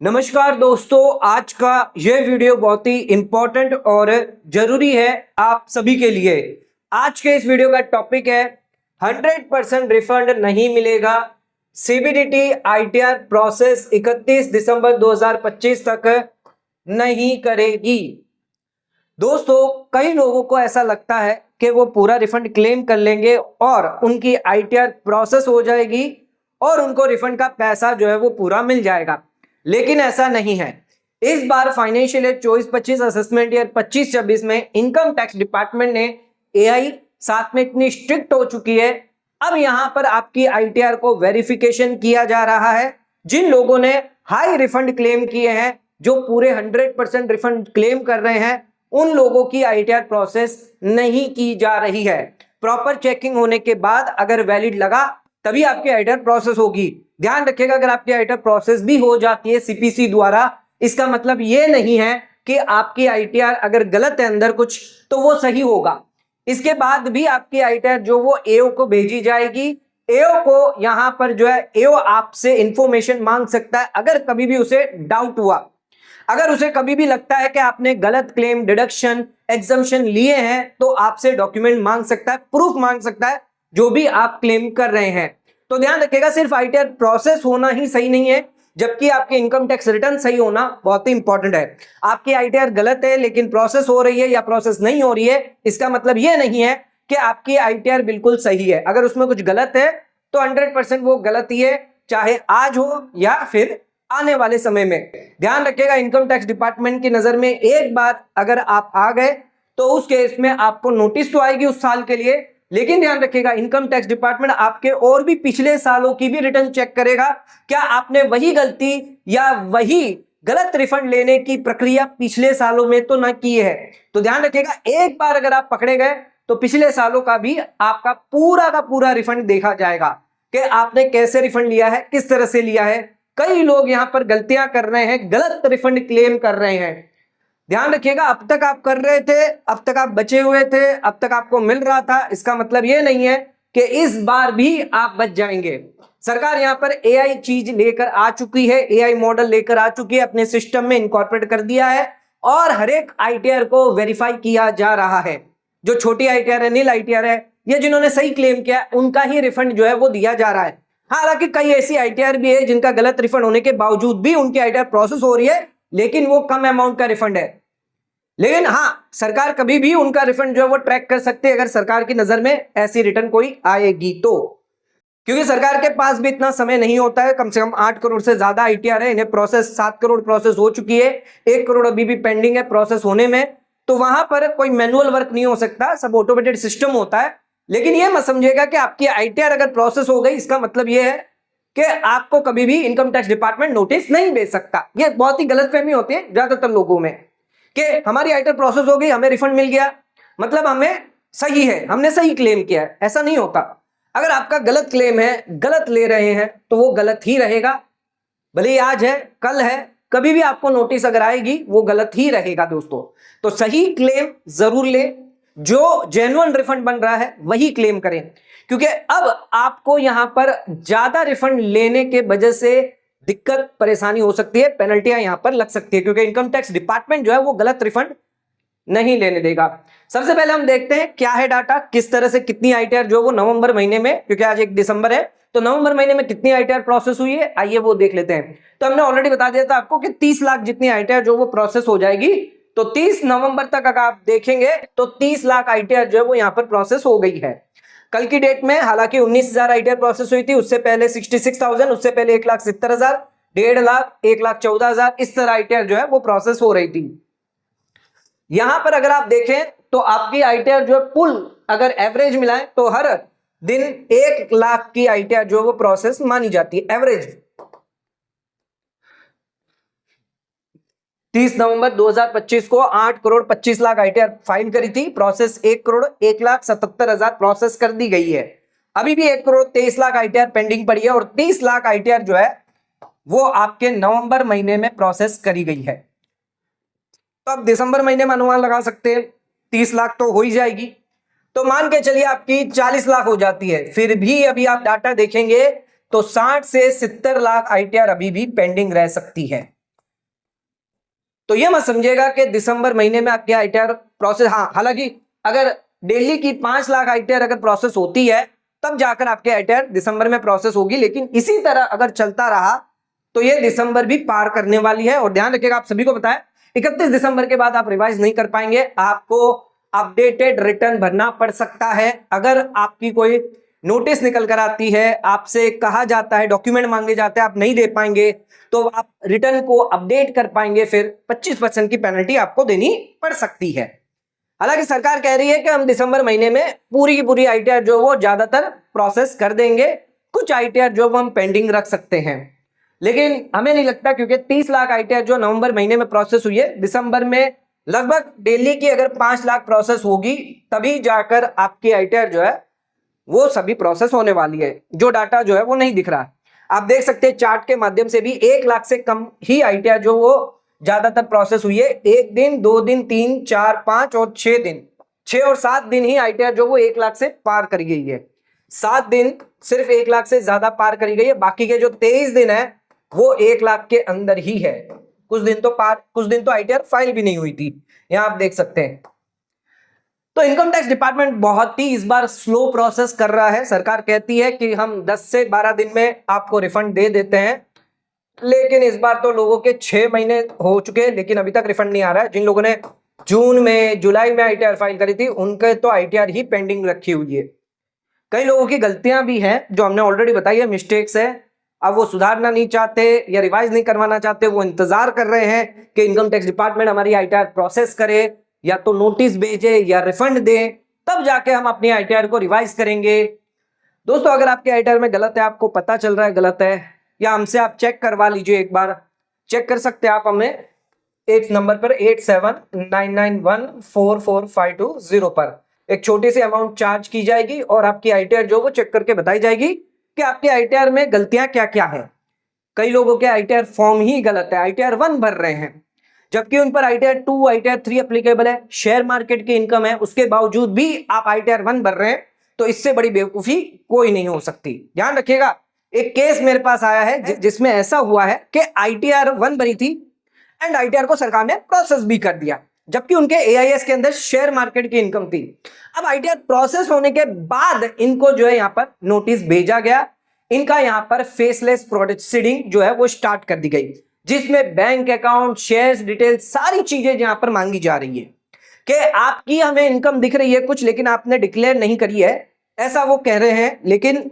नमस्कार दोस्तों, आज का यह वीडियो बहुत ही इंपॉर्टेंट और जरूरी है आप सभी के लिए। आज के इस वीडियो का टॉपिक है 100% रिफंड नहीं मिलेगा। सीबीडीटी आईटीआर प्रोसेस 31 दिसंबर 2025 तक नहीं करेगी। दोस्तों, कई लोगों को ऐसा लगता है कि वो पूरा रिफंड क्लेम कर लेंगे और उनकी आईटीआर प्रोसेस हो जाएगी और उनको रिफंड का पैसा जो है वो पूरा मिल जाएगा, लेकिन ऐसा नहीं है। इस बार फाइनेंशियल ईयर 24-25 असेसमेंट ईयर 25-26 में इनकम टैक्स डिपार्टमेंट ने एआई साथ में इतनी स्ट्रिक्ट हो चुकी है। अब यहां पर आपकी आईटीआर को वेरिफिकेशन किया जा रहा है। जिन लोगों ने हाई रिफंड क्लेम किए हैं, जो पूरे 100% रिफंड क्लेम कर रहे हैं, उन लोगों की आईटीआर प्रोसेस नहीं की जा रही है। प्रॉपर चेकिंग होने के बाद अगर वैलिड लगा तभी आपकी आईटीआर प्रोसेस होगी। ध्यान रखिएगा, अगर आपकी आईटीआर प्रोसेस भी हो जाती है सीपीसी द्वारा, इसका मतलब ये नहीं है कि आपकी आईटीआर अगर गलत है अंदर कुछ तो वो सही होगा। इसके बाद भी आपकी आईटीआर जो वो एओ को भेजी जाएगी। एओ को यहां पर जो है एओ आपसे इंफॉर्मेशन मांग सकता है अगर कभी भी उसे डाउट हुआ। अगर उसे कभी भी लगता है कि आपने गलत क्लेम, डिडक्शन, एग्जम्पशन लिए हैं, तो आपसे डॉक्यूमेंट मांग सकता है, प्रूफ मांग सकता है जो भी आप क्लेम कर रहे हैं। तो ध्यान रखिएगा, सिर्फ आईटीआर प्रोसेस होना ही सही नहीं है, जबकि आपके इनकम टैक्स रिटर्न सही होना बहुत ही इंपॉर्टेंट है। आपकी आईटीआर गलत है लेकिन प्रोसेस हो रही है या प्रोसेस नहीं हो रही है, इसका मतलब यह नहीं है कि आपकी आईटीआर बिल्कुल सही है। अगर उसमें कुछ गलत है तो 100% वो गलत ही है, चाहे आज हो या फिर आने वाले समय में। ध्यान रखिएगा, इनकम टैक्स डिपार्टमेंट की नजर में एक बार अगर आप आ गए तो उस केस में आपको नोटिस तो आएगी उस साल के लिए, लेकिन ध्यान रखिएगा इनकम टैक्स डिपार्टमेंट आपके और भी पिछले सालों की भी रिटर्न चेक करेगा। क्या आपने वही गलती या वही गलत रिफंड लेने की प्रक्रिया पिछले सालों में तो ना की है। तो ध्यान रखिएगा, एक बार अगर आप पकड़े गए तो पिछले सालों का भी आपका पूरा का पूरा रिफंड देखा जाएगा कि आपने कैसे रिफंड लिया है, किस तरह से लिया है। कई लोग यहां पर गलतियां कर रहे हैं, गलत रिफंड क्लेम कर रहे हैं। ध्यान रखिएगा, अब तक आप कर रहे थे, अब तक आप बचे हुए थे, अब तक आपको मिल रहा था, इसका मतलब यह नहीं है कि इस बार भी आप बच जाएंगे। सरकार यहां पर एआई चीज लेकर आ चुकी है, एआई मॉडल लेकर आ चुकी है, अपने सिस्टम में इनकॉर्पोरेट कर दिया है और हर एक आईटीआर को वेरीफाई किया जा रहा है। जो छोटी आईटीआर है, नील आईटीआर है, या जिन्होंने सही क्लेम किया उनका ही रिफंड जो है वो दिया जा रहा है। हालांकि कई ऐसी आईटीआर भी है जिनका गलत रिफंड होने के बावजूद भी उनकी आईटीआर प्रोसेस हो रही है, लेकिन वो कम अमाउंट का रिफंड है। लेकिन हाँ, सरकार कभी भी उनका रिफंड जो है वो ट्रैक कर सकती है अगर सरकार की नजर में ऐसी रिटर्न कोई आएगी तो। क्योंकि सरकार के पास भी इतना समय नहीं होता है, कम से कम 8 करोड़ से ज्यादा आईटीआर है, इन्हें प्रोसेस 7 करोड़ प्रोसेस हो चुकी है, 1 करोड़ अभी भी पेंडिंग है प्रोसेस होने में। तो वहां पर कोई मैनुअल वर्क नहीं हो सकता, सब ऑटोमेटेड सिस्टम होता है। लेकिन यह मत समझिएगा कि आपकी आईटीआर अगर प्रोसेस हो गई इसका मतलब यह है कि आपको कभी भी इनकम टैक्स डिपार्टमेंट नोटिस नहीं भेज सकता। यह बहुत ही गलतफहमी होती है ज्यादातर लोगों में कि हमारी आईटीआर प्रोसेस हो गई, हमें रिफंड मिल गया, मतलब हमें सही है, हमने सही क्लेम किया है। ऐसा नहीं होता। अगर आपका गलत क्लेम है, गलत ले रहे हैं, तो वो गलत ही रहेगा। भले ही आज है, कल है, कभी भी आपको नोटिस अगर आएगी वो गलत ही रहेगा दोस्तों। तो सही क्लेम जरूर ले, जो जेन्युइन रिफंड बन रहा है वही क्लेम करें, क्योंकि अब आपको यहां पर ज्यादा रिफंड लेने के वजह से दिक्कत परेशानी हो सकती है, पेनल्टियां यहां पर लग सकती है, क्योंकि इनकम टैक्स डिपार्टमेंट जो है वो गलत रिफंड नहीं लेने देगा। सबसे पहले हम देखते हैं क्या है डाटा, किस तरह से कितनी आईटीआर जो वो नवंबर महीने में, क्योंकि आज 1 दिसंबर है, तो नवंबर महीने में कितनी आईटीआर प्रोसेस हुई है, आइए वो देख लेते हैं। तो हमने ऑलरेडी बता दिया था आपको कि 30 लाख जितनी आईटीआर जो वो प्रोसेस हो जाएगी। तो 30 नवंबर तक अगर आप देखेंगे तो 30 लाख आईटीआर जो है वो यहां पर प्रोसेस हो गई है। कल की डेट में हालांकि 19,000 आईटीआर प्रोसेस हुई थी, उससे पहले 66,000, उससे पहले 1,70,000, 1.5 लाख, 1,14,000, इस तरह आईटीआर जो है वो प्रोसेस हो रही थी। यहां पर अगर आप देखें तो आपकी आईटीआर जो है कुल अगर एवरेज मिलाएं तो हर दिन 1 लाख की आईटीआर जो है वो प्रोसेस मानी जाती है एवरेज। 30 नवंबर 2025 को 8 करोड़ 25 लाख आईटीआर फाइल करी थी, प्रोसेस 1 करोड़ 1,77,000 प्रोसेस कर दी गई है। अभी भी 1 करोड़ 23 लाख आईटीआर पेंडिंग पड़ी है और 30 लाख आईटीआर जो है वो आपके नवंबर महीने में प्रोसेस करी गई है। तो अब दिसंबर महीने में अनुमान लगा सकते हैं 30 लाख तो हो ही जाएगी, तो मान के चलिए आपकी 40 लाख हो जाती है। फिर भी अभी आप डाटा देखेंगे तो 60 से 70 लाख आईटीआर अभी भी पेंडिंग रह सकती है। तो ये मत समझिएगा कि दिसंबर महीने में आपके आईटीआर प्रोसेस, हाँ हालांकि अगर डेली की 5 लाख आईटीआर अगर प्रोसेस होती है तब जाकर आपके आईटीआर दिसंबर में प्रोसेस होगी, लेकिन इसी तरह अगर चलता रहा तो ये दिसंबर भी पार करने वाली है। और ध्यान रखिएगा, आप सभी को पता है 31 दिसंबर के बाद आप रिवाइज नहीं कर पाएंगे, आपको अपडेटेड रिटर्न भरना पड़ सकता है। अगर आपकी कोई नोटिस निकल कर आती है, आपसे कहा जाता है, डॉक्यूमेंट मांगे जाते हैं, आप नहीं दे पाएंगे, तो आप रिटर्न को अपडेट कर पाएंगे, फिर 25% की पेनल्टी आपको देनी पड़ सकती है। हालांकि सरकार कह रही है कि हम दिसंबर महीने में पूरी की पूरी आईटीआर जो वो ज्यादातर प्रोसेस कर देंगे, कुछ आईटीआर जो हम पेंडिंग रख सकते हैं, लेकिन हमें नहीं लगता, क्योंकि 30 लाख आईटीआर जो नवंबर महीने में प्रोसेस हुई है, दिसंबर में लगभग डेली की अगर 5 लाख प्रोसेस होगी तभी जाकर आपकी आईटीआर जो है वो सभी प्रोसेस होने वाली है। जो डाटा जो है वो नहीं दिख रहा है, आप देख सकते हैं चार्ट के माध्यम से भी 1 लाख से कम ही आईटीआर जो वो ज्यादातर प्रोसेस हुई है। 1 दिन, 2 दिन, 3, 4, 5 और 6 दिन, 6 और 7 दिन ही आईटीआर जो वो 1 लाख से पार करी गई है। 7 दिन सिर्फ 1 लाख से ज्यादा पार करी गई है, बाकी के जो 23 दिन है वो 1 लाख के अंदर ही है। कुछ दिन तो आईटीआर फाइल भी नहीं हुई थी, यहां आप देख सकते हैं। तो इनकम टैक्स डिपार्टमेंट बहुत ही इस बार स्लो प्रोसेस कर रहा है। सरकार कहती है कि हम 10 से 12 दिन में आपको रिफंड दे देते हैं, लेकिन इस बार तो लोगों के 6 महीने हो चुके हैं लेकिन अभी तक रिफंड नहीं आ रहा है। जिन लोगों ने जून में, जुलाई में आईटीआर फाइल करी थी, उनके तो आईटीआर ही पेंडिंग रखी हुई है। कई लोगों की गलतियां भी हैं जो हमने ऑलरेडी बताई है, मिस्टेक्स है, अब वो सुधारना नहीं चाहते या रिवाइज नहीं करवाना चाहते, वो इंतजार कर रहे हैं कि इनकम टैक्स डिपार्टमेंट हमारी आईटीआर प्रोसेस करे, या तो नोटिस भेजे या रिफंड दे, तब जाके हम अपनी आईटीआर को रिवाइज करेंगे। दोस्तों, अगर आपके आईटीआर में गलत है, आपको पता चल रहा है गलत है, या हमसे आप चेक करवा लीजिए, एक बार चेक कर सकते हैं आप हमें 8 नंबर पर 8799144520 पर एक छोटी सी अमाउंट चार्ज की जाएगी और आपकी आईटीआर जो वो चेक करके बताई जाएगी कि आपके आईटीआर में गलतियां क्या क्या है। कई लोगों के आईटीआर फॉर्म ही गलत है, आईटीआर 1 भर रहे हैं जबकि उन पर आईटीआर 2, आईटीआर 3 एप्लीकेबल है, शेयर मार्केट की इनकम है, उसके बावजूद भी आप आईटीआर 1 भर रहे हैं, तो इससे बड़ी बेवकूफी कोई नहीं हो सकती। ध्यान रखिएगा, एक केस मेरे पास आया है जिसमें ऐसा हुआ है कि आईटीआर 1 भरी थी एंड आईटीआर को सरकार ने प्रोसेस भी कर दिया, जबकि उनके एआईएस के अंदर शेयर मार्केट की इनकम थी। अब आईटीआर प्रोसेस होने के बाद इनको जो है यहां पर नोटिस भेजा गया, इनका यहां पर फेसलेस प्रोसीडिंग जो है वो स्टार्ट कर दी गई, जिसमें बैंक अकाउंट, शेयर्स डिटेल, सारी चीजें यहां पर मांगी जा रही है कि आपकी हमें इनकम दिख रही है कुछ, लेकिन आपने डिक्लेयर नहीं करी है, ऐसा वो कह रहे हैं। लेकिन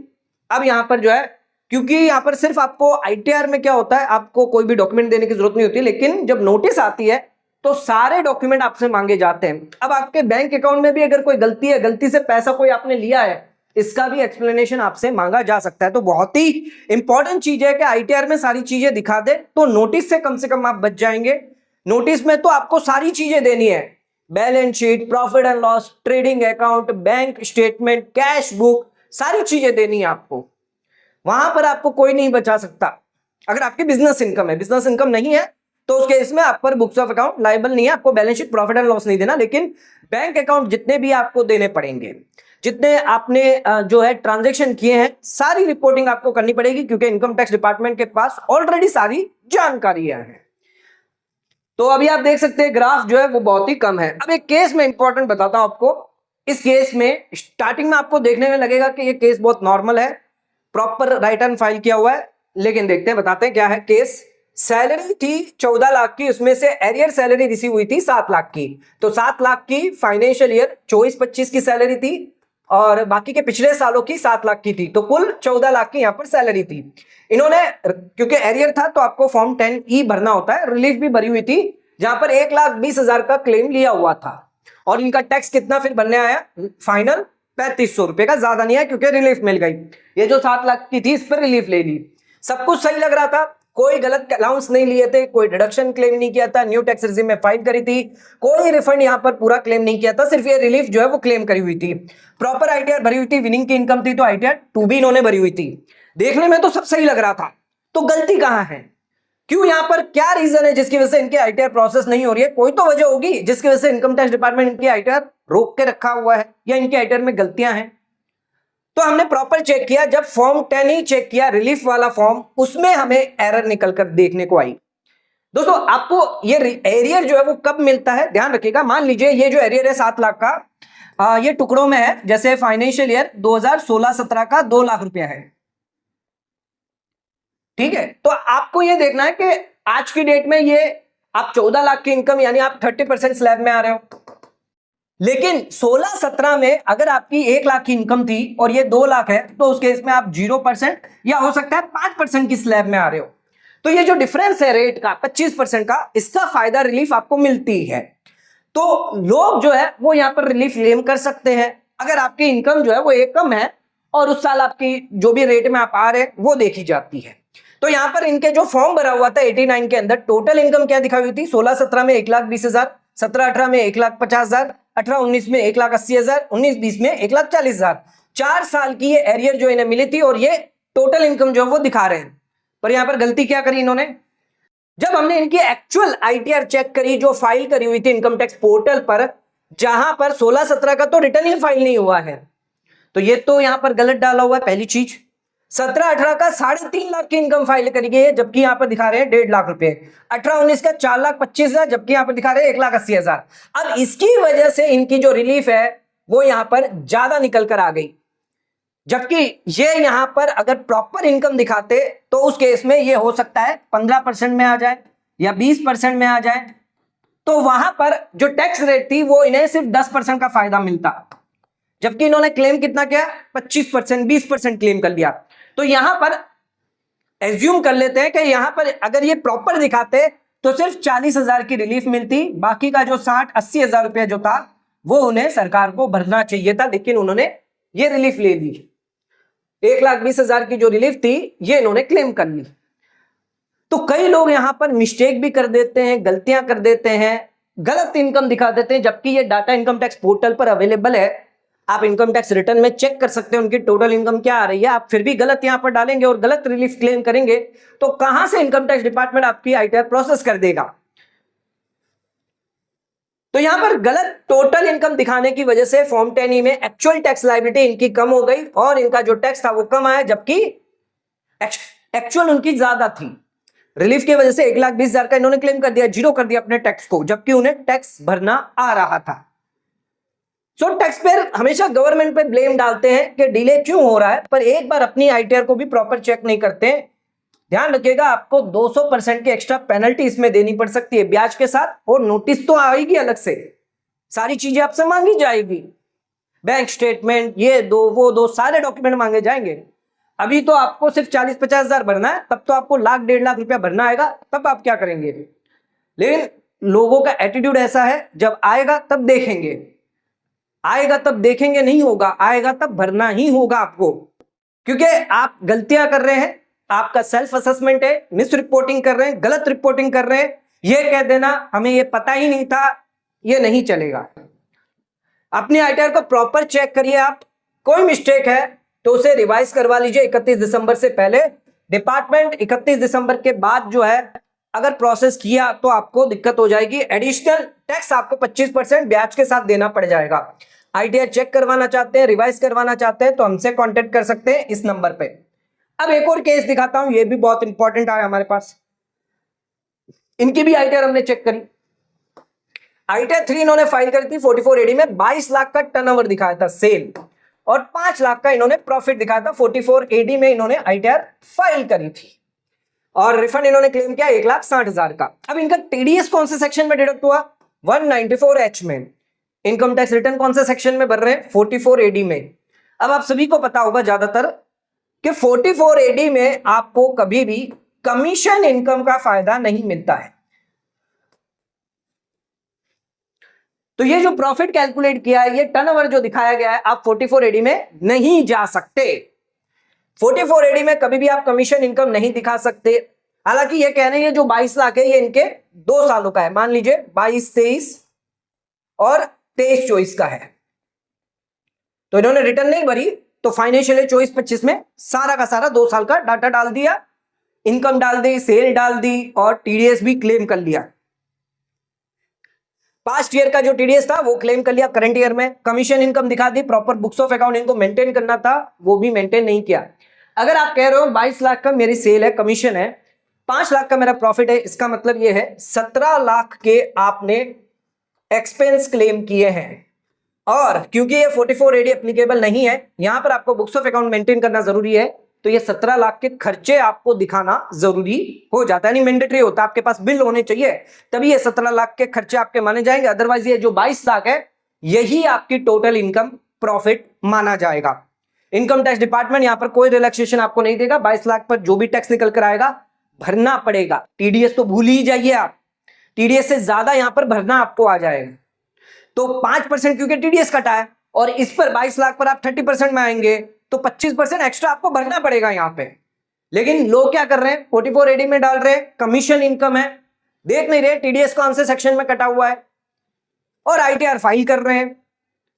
अब यहां पर जो है, क्योंकि यहां पर सिर्फ आपको आईटीआर में क्या होता है, आपको कोई भी डॉक्यूमेंट देने की जरूरत नहीं होती, लेकिन जब नोटिस आती है तो सारे डॉक्यूमेंट आपसे मांगे जाते हैं। अब आपके बैंक अकाउंट में भी अगर कोई गलती है, गलती से पैसा कोई आपने लिया है, इसका भी एक्सप्लेनेशन आपसे मांगा जा सकता है। तो बहुत ही इंपॉर्टेंट चीज है कि आईटीआर में सारी चीजें दिखा दे, तो नोटिस से कम आप बच जाएंगे। नोटिस में तो आपको सारी चीजें देनी है, balance sheet, profit and loss, trading account, bank statement, cash book, सारी चीजें देनी है आपको। वहां पर आपको कोई नहीं बचा सकता। अगर आपकी बिजनेस इनकम है, बिजनेस इनकम नहीं है तो उस केस में आप पर बुक्स ऑफ अकाउंट लायबल नहीं है, आपको balance sheet, profit and loss नहीं देना, लेकिन बैंक अकाउंट जितने भी आपको देने पड़ेंगे, जितने आपने जो है ट्रांजैक्शन किए हैं, सारी रिपोर्टिंग आपको करनी पड़ेगी, क्योंकि इनकम टैक्स डिपार्टमेंट के पास ऑलरेडी सारी जानकारियां हैं। तो अभी आप देख सकते हैं ग्राफ जो है वो बहुत ही कम है। अब एक केस में इंपॉर्टेंट बताता हूं आपको। इस केस में स्टार्टिंग में आपको देखने में लगेगा कि ये केस बहुत नॉर्मल है, प्रॉपर राइट हैंड फाइल किया हुआ है, लेकिन देखते हैं, बताते हैं क्या है केस। सैलरी थी 14 लाख की, उसमें से एरियर सैलरी रिसीव हुई थी 7 लाख की, तो 7 लाख की फाइनेंशियल ईयर 24-25 की सैलरी थी और बाकी के पिछले सालों की 7 लाख की थी, तो कुल 14 लाख की यहां पर सैलरी थी। इन्होंने, क्योंकि एरियर था तो आपको फॉर्म 10E भरना होता है, रिलीफ भी भरी हुई थी जहां पर 1,20,000 का क्लेम लिया हुआ था, और इनका टैक्स कितना फिर बनने आया फाइनल 3500 रुपए का, ज्यादा नहीं है क्योंकि रिलीफ मिल गई। ये जो 7 लाख की थी इस पर रिलीफ ले ली, सब कुछ सही लग रहा था, कोई गलत अलाउंस नहीं लिए थे, कोई डिडक्शन क्लेम नहीं किया था, न्यू टैक्स रिजीम में फाइल करी थी, कोई रिफंड यहां पर पूरा क्लेम नहीं किया था, सिर्फ ये रिलीफ जो है वो क्लेम करी हुई थी। प्रॉपर आईटीआर भरी हुई थी, विनिंग की इनकम थी, तो आईटीआर 2 भी इन्होंने भरी हुई थी। देखने में तो सब सही लग रहा था, तो गलती कहां है, क्यों, यहां पर क्या रीजन है जिसकी वजह से इनकी आईटीआर प्रोसेस नहीं हो रही है? कोई तो वजह होगी जिसकी वजह से इनकम टैक्स डिपार्टमेंट इनकी आईटीआर रोक के रखा हुआ है, या इनकी आईटीआर में गलतियां हैं। तो हमने प्रॉपर चेक किया, जब फॉर्म 10 ही चेक किया, रिलीफ वाला फॉर्म, उसमें हमें एरर निकल कर देखने को आई। दोस्तों आपको ये एरियर जो है वो कब मिलता है ध्यान रखिएगा। मान लीजिए ये जो एरियर है 7 लाख का, ये टुकड़ों में है, जैसे फाइनेंशियल ईयर 2016-17 का 2 लाख रुपया है, ठीक है। तो आपको ये देखना है कि आज की डेट में ये आप 14 लाख की इनकम यानी आप 30% स्लैब में आ रहे हो, लेकिन 16-17 में अगर आपकी 1 लाख की इनकम थी और ये 2 लाख है तो उस केस में आप 0% या हो सकता है 5% की स्लैब में आ रहे हो। तो ये जो डिफरेंस है रेट का 25% का, इसका फायदा रिलीफ आपको मिलती है। तो लोग जो है वो यहां पर रिलीफ क्लेम कर सकते हैं अगर आपकी इनकम जो है वो एक कम है और उस साल आपकी जो भी रेट में आप आ रहे हैं वो देखी जाती है। तो यहां पर इनके जो फॉर्म भरा हुआ था 89 के अंदर, टोटल इनकम क्या दिखाई हुई थी, 16-17 में 1,20,000, 17-18 में 1,50,000, 18-19 में 1,80,000, 19-20 में 1,40,000। 4 साल की ये एरियर जो इन्हें मिली थी और ये टोटल इनकम जो है वो दिखा रहे हैं। पर यहां पर गलती क्या करी इन्होंने, जब हमने इनकी एक्चुअल आईटीआर चेक करी जो फाइल करी हुई थी इनकम टैक्स पोर्टल पर, जहां पर 16-17 का तो रिटर्न ही फाइल नहीं हुआ है, तो ये तो यहां पर गलत डाला हुआ है पहली चीज। 17-18 का 3.5 लाख की इनकम फाइल करी गई है जबकि यहां पर दिखा रहे हैं 1.5 लाख रुपए। 18-19 का 4,25,000 जबकि यहां पर दिखा रहे हैं 1,80,000। अब इसकी वजह से इनकी जो रिलीफ है वो यहां पर ज्यादा निकल कर आ गई, जबकि ये यहां पर अगर प्रॉपर इनकम दिखाते तो उस केस में ये हो सकता है 15% में आ जाए या 20% में आ जाए, तो वहां पर जो टैक्स रेट थी वो इन्हें सिर्फ 10% का फायदा मिलता, जबकि इन्होंने क्लेम कितना किया, 25%, 20% क्लेम कर लिया। तो यहां पर एज्यूम कर लेते हैं कि यहां पर अगर ये प्रॉपर दिखाते तो सिर्फ 40,000 की रिलीफ मिलती, बाकी का जो 60-80,000 रुपया जो था वो उन्हें सरकार को भरना चाहिए था, लेकिन उन्होंने ये रिलीफ ले ली। 1,20,000 की जो रिलीफ थी ये इन्होंने क्लेम कर ली। तो कई लोग यहां पर मिस्टेक भी कर देते हैं, गलतियां कर देते हैं, गलत इनकम दिखा देते हैं, जबकि ये डाटा इनकम टैक्स पोर्टल पर अवेलेबल है। आप इनकम टैक्स रिटर्न में चेक कर सकते हैं उनकी टोटल इनकम क्या आ रही है। आप फिर भी गलत यहां पर डालेंगे और गलत रिलीफ क्लेम करेंगे तो कहां से इनकम टैक्स डिपार्टमेंट आपकी आईटीआर प्रोसेस कर देगा। तो यहां पर गलत टोटल इनकम दिखाने की वजह से फॉर्म 10E में एक्चुअल टैक्स लायबिलिटी इनकी कम हो गई और इनका जो टैक्स था वो कम आया, जबकि एक्चुअल उनकी ज्यादा थी। रिलीफ की वजह से 1,20,000 का इन्होंने क्लेम कर दिया, जीरो कर दिया अपने टैक्स को, जबकि उन्हें टैक्स भरना आ रहा था। सो टैक्स पेयर हमेशा गवर्नमेंट पे ब्लेम डालते हैं कि डिले क्यों हो रहा है, पर एक बार अपनी आईटीआर को भी प्रॉपर चेक नहीं करते। ध्यान रखिएगा आपको 200% की एक्स्ट्रा पेनल्टी इसमें देनी पड़ सकती है ब्याज के साथ, और नोटिस तो आएगी अलग से, सारी चीजें आपसे मांगी जाएगी, बैंक स्टेटमेंट, ये दो वो दो, सारे डॉक्यूमेंट मांगे जाएंगे। अभी तो आपको सिर्फ 40-50 हजार भरना है, तब तो आपको 1,00,000-1.5 लाख रुपया भरना आएगा, तब आप क्या करेंगे। लेकिन लोगों का एटीट्यूड ऐसा है, जब आएगा तब देखेंगे, आएगा तब देखेंगे नहीं होगा, आएगा तब भरना ही होगा आपको, क्योंकि आप गलतियां कर रहे हैं, आपका सेल्फ असेसमेंट है, मिस रिपोर्टिंग कर रहे हैं, गलत रिपोर्टिंग कर रहे हैं, ये कह देना हमें ये पता ही नहीं था, ये नहीं चलेगा। अपनी आईटीआर को प्रॉपर चेक करिए आप, कोई मिस्टेक है तो उसे रिवाइज करवा लीजिए 31 दिसंबर से पहले। डिपार्टमेंट 31 दिसंबर के बाद जो है अगर प्रोसेस किया तो आपको दिक्कत हो जाएगी, एडिशनल टैक्स आपको 25% ब्याज के साथ देना पड़ जाएगा। आईटीआर चेक करवाना चाहते हैं, रिवाइज करवाना चाहते हैं तो हमसे कांटेक्ट कर सकते हैं इस नंबर पे। अब एक और केस दिखाता हूं, ये भी बहुत इंपॉर्टेंट आया हमारे पास। इनकी भी आईटीआर हमने चेक करी, आईटीआर 3 इन्होंने फाइल करी थी 44AD में, 22 लाख का टर्नओवर दिखाया था सेल, और 5 लाख का इन्होंने प्रॉफिट दिखाया था। 44AD में इन्होंने आईटीआर फाइल करी थी और रिफंड इन्होंने क्लेम किया 1,60,000 का। अब इनका टीडीएस कौन से सेक्शन में डिडक्ट हुआ, 194H में। इनकम टैक्स रिटर्न कौन से सेक्शन में भर रहे हैं, 44AD में। अब आप सभी को पता होगा ज्यादातर कि 44AD में आपको कभी भी कमीशन इनकम का फायदा नहीं मिलता है। तो ये जो प्रॉफिट कैलकुलेट किया है, ये टर्नओवर जो दिखाया गया है, आप 44AD में नहीं जा सकते। 44AD में कभी भी आप कमीशन इनकम नहीं दिखा सकते। हालांकि ये कह रहे हैं जो 22 लाख है ये इनके 2 सालों का है, मान लीजिए 22-23 और 23-24 का है, तो इन्होंने रिटर्न नहीं भरी, तो फाइनेंशियल 24-25 में सारा का सारा 2 साल का डाटा डाल दिया, इनकम डाल दी, सेल डाल दी और टीडीएस भी क्लेम कर लिया। पास्ट ईयर का जो टीडीएस था वो क्लेम कर लिया करंट ईयर में, कमीशन इनकम दिखा दी, प्रॉपर बुक्स ऑफ अकाउंट इनको मेंटेन करना था, वो भी मेंटेन नहीं किया। अगर आप कह रहे हो 22 लाख का मेरी सेल है, कमीशन है, 5 लाख का मेरा प्रॉफिट है, इसका मतलब ये है 17 लाख के आपने एक्सपेंस क्लेम किए हैं। और क्योंकि ये 44AD एप्लीकेबल नहीं है, यहां पर आपको बुक्स ऑफ अकाउंट मेंटेन करना जरूरी है, तो ये 17 लाख के खर्चे आपको दिखाना जरूरी हो जाता है, नहीं मैंडेटरी होता, आपके पास बिल होने चाहिए तभी ये 17 लाख के खर्चे आपके माने जाएंगे। अदरवाइज ये जो 22 लाख है यही आपकी टोटल इनकम प्रॉफिट माना जाएगा। इनकम टैक्स डिपार्टमेंट यहां पर कोई रिलैक्सेशन आपको नहीं देगा। 22 लाख पर जो भी टैक्स निकल कर आएगा भरना पड़ेगा। टीडीएस तो भूल ही जाइए आप, टीडीएस से ज्यादा यहां पर भरना आपको आ जाएगा। तो 5% क्योंकि टीडीएस कटा है और इस पर 22 लाख पर आप 30% में आएंगे तो 25% एक्स्ट्रा आपको भरना पड़ेगा यहां पे। लेकिन लोग क्या कर रहे हैं, 44AD में डाल रहे हैं, कमीशन इनकम है, देख नहीं रहे टीडीएस कौन से सेक्शन में कटा हुआ है, और आईटीआर फाइल कर रहे हैं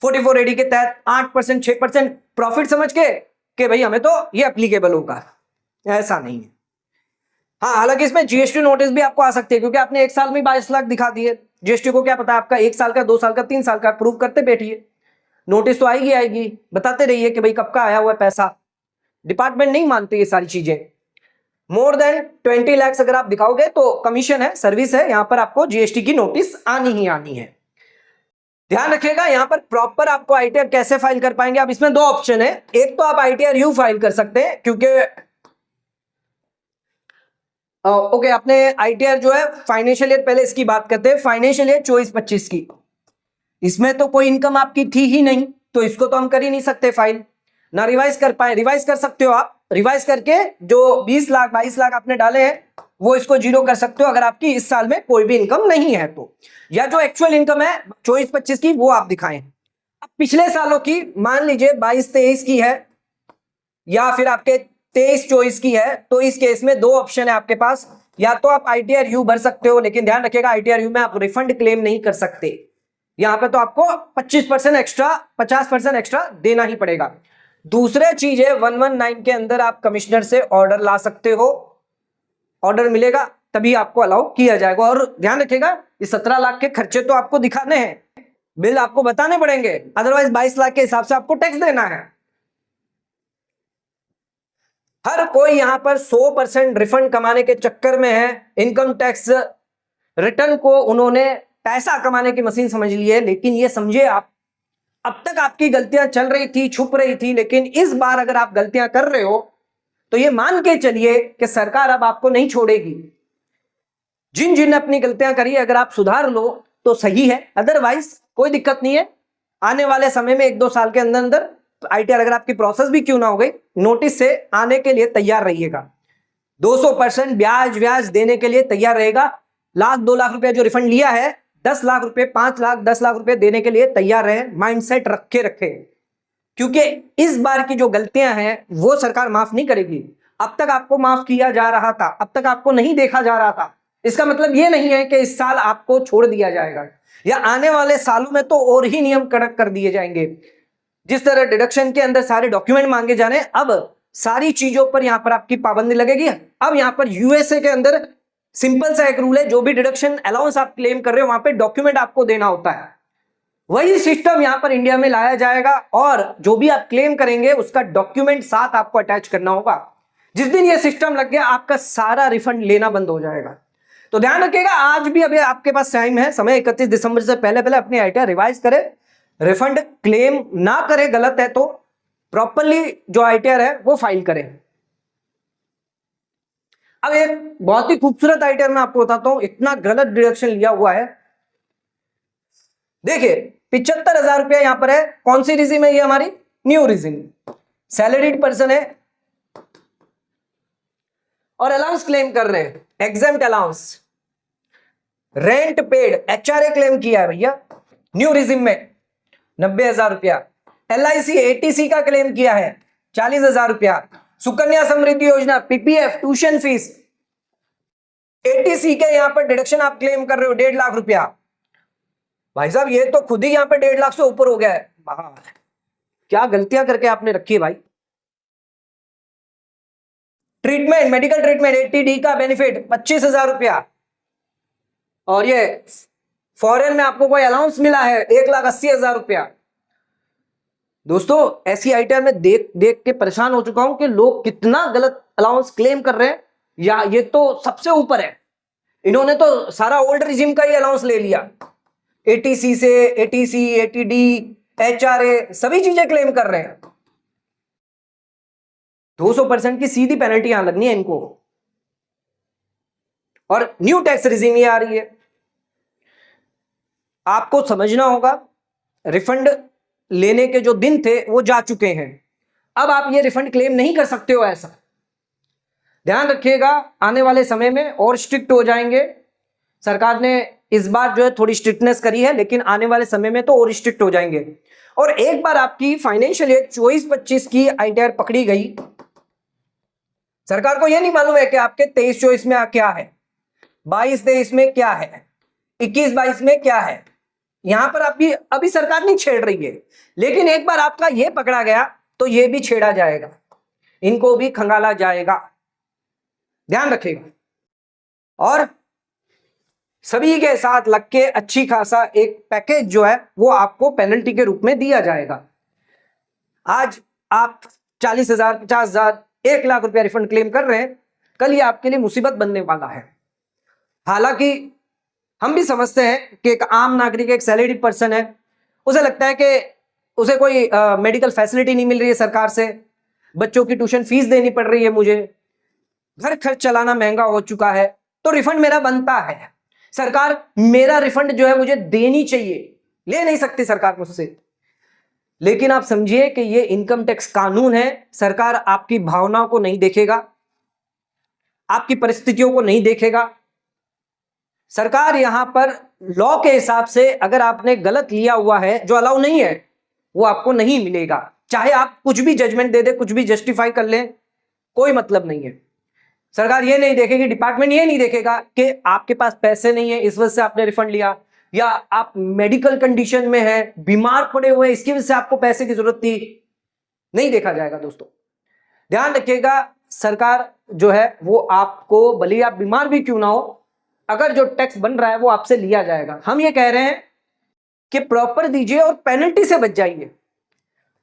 44AD के तहत 8% 6% प्रॉफिट समझ के कि भाई हमें तो ये एप्लीकेबल होगा। ऐसा नहीं है। हाँ, हालांकि इसमें जीएसटी नोटिस भी आपको आ सकती है क्योंकि आपने एक साल में 22 लाख दिखा दिए। जीएसटी को क्या पता आपका 1 साल का, 2 साल का, 3 साल का, प्रूव करते बैठिए, नोटिस तो आएगी, बताते रहिए कि भाई कब का आया हुआ है पैसा। डिपार्टमेंट नहीं मानते ये सारी चीजें। मोर देन 20 लाख अगर आप दिखाओगे तो कमीशन है, सर्विस है, यहां पर आपको जीएसटी की नोटिस आनी ही आनी है। ध्यान रखिएगा यहां पर प्रॉपर आपको आईटीआर कैसे फाइल कर पाएंगे आप, इसमें 2 ऑप्शन है। एक तो आप आईटीआर यू फाइल कर सकते हैं क्योंकि ओके आपने आईटीआर जो है फाइनेंशियल ईयर, पहले इसकी बात करते हैं, फाइनेंशियल ईयर 24-25 की, इसमें तो कोई इनकम आपकी थी ही नहीं तो इसको तो हम कर ही नहीं सकते फाइल, ना रिवाइज कर पाए। रिवाइज कर सकते हो आप, रिवाइज करके जो 20 लाख 22 लाख आपने डाले हैं वो इसको जीरो कर सकते हो अगर आपकी इस साल में कोई भी इनकम नहीं है तो, या जो एक्चुअल इनकम है 24-25 की वो आप दिखाएं। अब पिछले सालों की मान लीजिए 22-23 की है या फिर आपके 23-24 की है, तो इस केस में 2 ऑप्शन है आपके पास, या तो आप आईटीआर यू भर सकते हो, लेकिन ध्यान रखिएगा आईटीआर यू में आप रिफंड क्लेम नहीं कर सकते, यहां पे तो आपको 25% एक्स्ट्रा 50% एक्स्ट्रा देना ही पड़ेगा। दूसरे चीज है 119 के अंदर आप कमिश्नर से ऑर्डर ला सकते हो, ऑर्डर मिलेगा तभी आपको अलाउ किया जाएगा। और ध्यान रखिएगा ये 17 लाख के खर्चे तो आपको दिखाने हैं, बिल आपको बताने पड़ेंगे, अदरवाइज 22 लाख के हिसाब से आपको टैक्स देना है। हर कोई यहां पर 100% रिफंड कमाने के चक्कर में है, इनकम टैक्स रिटर्न को उन्होंने पैसा कमाने की मशीन समझ ली है। लेकिन ये समझिए आप, अब तक आपकी गलतियां चल रही थी, छुप रही थी, लेकिन इस बार अगर आप गलतियां कर रहे हो तो ये मान के चलिए कि सरकार अब आपको नहीं छोड़ेगी। जिन जिन अपनी गलतियां करी अगर आप सुधार लो तो सही है, अदरवाइज कोई दिक्कत नहीं है। आने वाले समय में 1-2 साल के अंदर अंदर आईटीआर अगर आपकी प्रोसेस भी क्यों ना हो गई, नोटिस से आने के लिए तैयार रहिएगा। 200% ब्याज देने के लिए तैयार रहेगा। 1-2 लाख रुपया जो रिफंड लिया है, 10 लाख रुपए, 5 लाख, 10 लाख रुपए देने के लिए तैयार रहे, माइंडसेट रखे, क्योंकि इस बार की जो गलतियां हैं वो सरकार माफ नहीं करेगी। अब तक आपको माफ किया जा रहा था, अब तक आपको नहीं देखा जा रहा था, इसका मतलब ये नहीं है कि इस साल आपको छोड़ दिया जाएगा, या आने वाले सालों में तो और ही नियम कड़क कर दिए जाएंगे। जिस तरह डिडक्शन के अंदर सारे डॉक्यूमेंट मांगे जाने, अब सारी चीजों पर यहां पर आपकी पाबंदी लगेगी। अब यहां पर यूएसए के अंदर सिंपल सा एक रूल है, जो भी डिडक्शन अलाउंस आप क्लेम कर रहे हो वहां पे डॉक्यूमेंट आपको देना होता है। वही सिस्टम यहां पर इंडिया में लाया जाएगा और जो भी आप क्लेम करेंगे उसका डॉक्यूमेंट साथ आपको अटैच करना होगा। जिस दिन ये सिस्टम लग गया आपका सारा रिफंड लेना बंद हो जाएगा। तो ध्यान रखिएगा, आज भी अभी आपके पास टाइम है, समय 31 दिसंबर से पहले अपनी आईटीआर रिवाइज करें, रिफंड क्लेम ना करें, गलत है तो प्रॉपरली जो आईटीआर है वो फाइल करें। अब एक बहुत ही खूबसूरत आईटीआर मैं आपको बताता हूं, इतना गलत डिडक्शन लिया हुआ है। देखिए 75,000 रुपया यहां पर है, कौन सी रिजिम है ये हमारी, न्यू रिजिम, सैलरीड पर्सन है और अलाउंस क्लेम कर रहे हैं, exempt allowance, rent paid, HRA claim किया है भैया न्यू रिजिम में 90,000 रुपया, एलआईसी एटीसी का क्लेम किया है 40,000 रुपया, सुकन्या समृद्धि योजना, पीपीएफ, ट्यूशन फीस, एटीसी के यहां पर डिडक्शन आप क्लेम कर रहे हो 1.5 लाख रुपया। भाई साहब ये तो खुद ही यहां पे 1.5 लाख से ऊपर हो गया है, क्या गलतियां करके आपने रखी है भाई। ट्रीटमेंट, मेडिकल ट्रीटमेंट, एटीडी का बेनिफिट 25,000 रुपया, और ये फॉरेन में आपको कोई अलाउंस मिला है 1,80,000 रुपया। दोस्तों ऐसी आईटीआर में देख देख के परेशान हो चुका हूं कि लोग कितना गलत अलाउंस क्लेम कर रहे हैं, या ये तो सबसे ऊपर है, इन्होंने तो सारा ओल्ड रिजिम का ही अलाउंस ले लिया, एटीसी से एटीसी, एटीडी, एचआरए सभी चीजें क्लेम कर रहे हैं। 200% की सीधी पेनल्टी यहां लगनी है इनको, और न्यू टैक्स रिजिम ये आ रही है। आपको समझना होगा, रिफंड लेने के जो दिन थे वो जा चुके हैं, अब आप ये रिफंड क्लेम नहीं कर सकते हो। ऐसा ध्यान रखिएगा, आने वाले समय में और स्ट्रिक्ट हो जाएंगे। सरकार ने इस बार जो है थोड़ी स्ट्रिक्टनेस करी है, लेकिन आने वाले समय में तो और स्ट्रिक्ट हो जाएंगे। और एक बार आपकी फाइनेंशियल ईयर 24-25 की आईटीआर पकड़ी गई, सरकार को यह नहीं मालूम है कि आपके 23-24 में क्या है, 22-23 में क्या है, 21-22 में क्या है। यहां पर आपकी अभी सरकार नहीं छेड़ रही है, लेकिन एक बार आपका यह पकड़ा गया तो यह भी छेड़ा जाएगा, इनको भी खंगाला जाएगा, ध्यान रखिएगा। और सभी के साथ लग के अच्छी खासा एक पैकेज जो है वो आपको पेनल्टी के रूप में दिया जाएगा। आज आप 40,000, 50,000, 1,00,000 रुपया रिफंड क्लेम कर रहे हैं, कल ये आपके लिए मुसीबत बनने वाला है। हालांकि हम भी समझते हैं कि एक आम नागरिक, एक सैलरी पर्सन है, उसे लगता है कि उसे कोई मेडिकल फैसिलिटी नहीं मिल रही है सरकार से, बच्चों की ट्यूशन फीस देनी पड़ रही है, मुझे घर खर्च चलाना महंगा हो चुका है, तो रिफंड मेरा बनता है। सरकार मेरा रिफंड जो है मुझे देनी चाहिए, ले नहीं सकती सरकार मुझसे। लेकिन आप समझिए कि ये इनकम टैक्स कानून है, सरकार आपकी भावनाओं को नहीं देखेगा, आपकी परिस्थितियों को नहीं देखेगा। सरकार यहां पर लॉ के हिसाब से अगर आपने गलत लिया हुआ है जो अलाउ नहीं है, वो आपको नहीं मिलेगा। चाहे आप कुछ भी जजमेंट दे दे, कुछ भी जस्टिफाई कर लें, कोई मतलब नहीं है। सरकार ये नहीं देखेगी, डिपार्टमेंट ये नहीं देखेगा कि आपके पास पैसे नहीं है इस वजह से आपने रिफंड लिया, या आप मेडिकल कंडीशन में है, बीमार पड़े हुए हैं, इसकी वजह से आपको पैसे की जरूरत थी। नहीं देखा जाएगा दोस्तों, ध्यान रखिएगा। सरकार जो है वो आपको, भले ही आप बीमार भी क्यों ना हो, अगर जो टैक्स बन रहा है वो आपसे लिया जाएगा। हम ये कह रहे हैं कि प्रॉपर दीजिए और पेनल्टी से बच जाइए।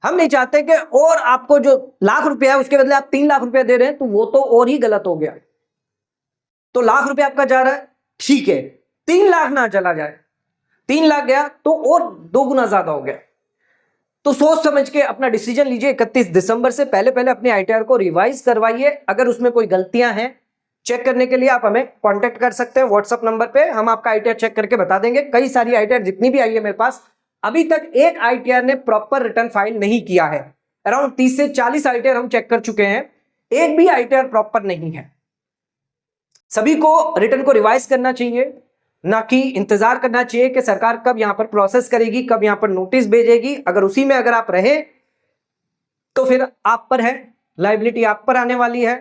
हम नहीं चाहते कि और आपको जो लाख रुपया है उसके बदले आप 3 लाख रुपया दे रहे हैं, तो वो तो और ही गलत हो गया। तो लाख रुपया आपका जा रहा है, ठीक है, 3 लाख ना चला जाए, 3 लाख गया तो और 2 गुना ज्यादा हो गया। तो सोच समझ के अपना डिसीजन लीजिए। 31 दिसंबर से पहले पहले अपने आईटीआर को रिवाइज करवाइए। अगर उसमें कोई गलतियां हैं चेक करने के लिए आप हमें कांटेक्ट कर सकते हैं व्हाट्सएप नंबर पे, हम आपका आईटीआर चेक करके बता देंगे। कई सारी आईटीआर जितनी भी आई है मेरे पास, अभी तक एक आईटीआर ने प्रॉपर रिटर्न फाइल नहीं किया है। अराउंड 30 से 40 आईटीआर हम चेक कर चुके हैं, एक भी आईटीआर प्रॉपर नहीं है। सभी को रिटर्न को रिवाइज करना चाहिए, ना कि इंतजार करना चाहिए कि सरकार कब यहां पर प्रोसेस करेगी, कब यहां पर नोटिस भेजेगी। अगर उसी में अगर आप रहे तो फिर आप पर है, लायबिलिटी आप पर आने वाली है,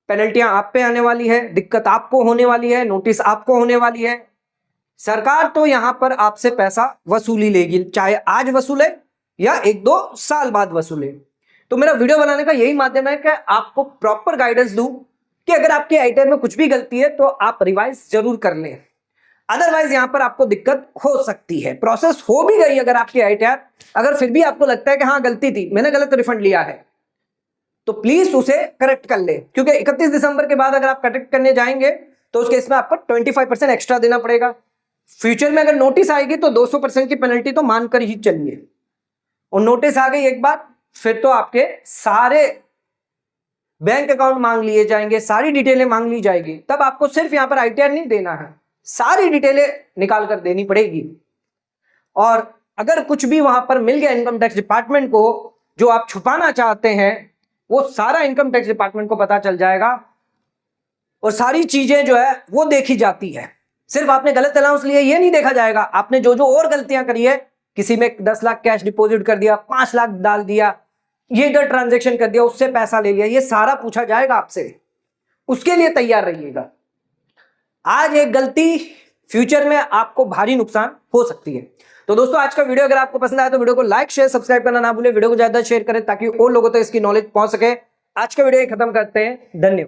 पेनल्टियां आप पे आने वाली है, दिक्कत आपको होने वाली है, नोटिस आपको होने वाली है। सरकार तो यहां पर आपसे पैसा वसूली लेगी, चाहे आज वसूले या 1-2 साल बाद वसूले। तो मेरा वीडियो बनाने का यही माध्यम है कि आपको प्रॉपर गाइडेंस दूं कि अगर आपके आईटीआर में कुछ भी गलती है तो आप रिवाइज जरूर कर लें, अदरवाइज यहां पर आपको दिक्कत हो सकती है। प्रोसेस हो भी गई अगर आपकी आईटीआर, अगर फिर भी आपको लगता है कि हाँ गलती थी, मैंने गलत रिफंड लिया है, तो प्लीज उसे करेक्ट कर ले। क्योंकि 31 दिसंबर के बाद अगर आप करेक्ट करने जाएंगे तो उस केस में आपको 25% एक्स्ट्रा देना पड़ेगा। फ्यूचर में अगर नोटिस आएगी तो 200% की पेनल्टी तो मानकर ही चलिए, और नोटिस आ गई एक बार फिर तो आपके सारे बैंक अकाउंट मांग लिए जाएंगे, सारी डिटेलें मांग ली जाएगी। तब आपको सिर्फ यहां पर आईटीआर नहीं देना है, सारी डिटेलें निकाल कर देनी पड़ेगी। और अगर कुछ भी वहां पर मिल गया इनकम टैक्स डिपार्टमेंट को जो आप छुपाना चाहते हैं, वो सारा इनकम टैक्स डिपार्टमेंट को पता चल जाएगा, और सारी चीजें जो है वो देखी जाती है। सिर्फ आपने गलत अलाउंस लिए ये नहीं देखा जाएगा, आपने जो जो और गलतियां करी है, किसी में 10 लाख कैश डिपॉजिट कर दिया, 5 लाख डाल दिया, ये इधर ट्रांजेक्शन कर दिया, उससे पैसा ले लिया, ये सारा पूछा जाएगा आपसे। उसके लिए तैयार रहिएगा। आज एक गलती फ्यूचर में आपको भारी नुकसान हो सकती है। तो दोस्तों आज का वीडियो अगर आपको पसंद आया तो वीडियो को लाइक शेयर सब्सक्राइब करना ना भूलें, वीडियो को ज्यादा शेयर करें ताकि और लोगों तक इसकी नॉलेज पहुंच सके। आज का वीडियो खत्म करते हैं, धन्यवाद।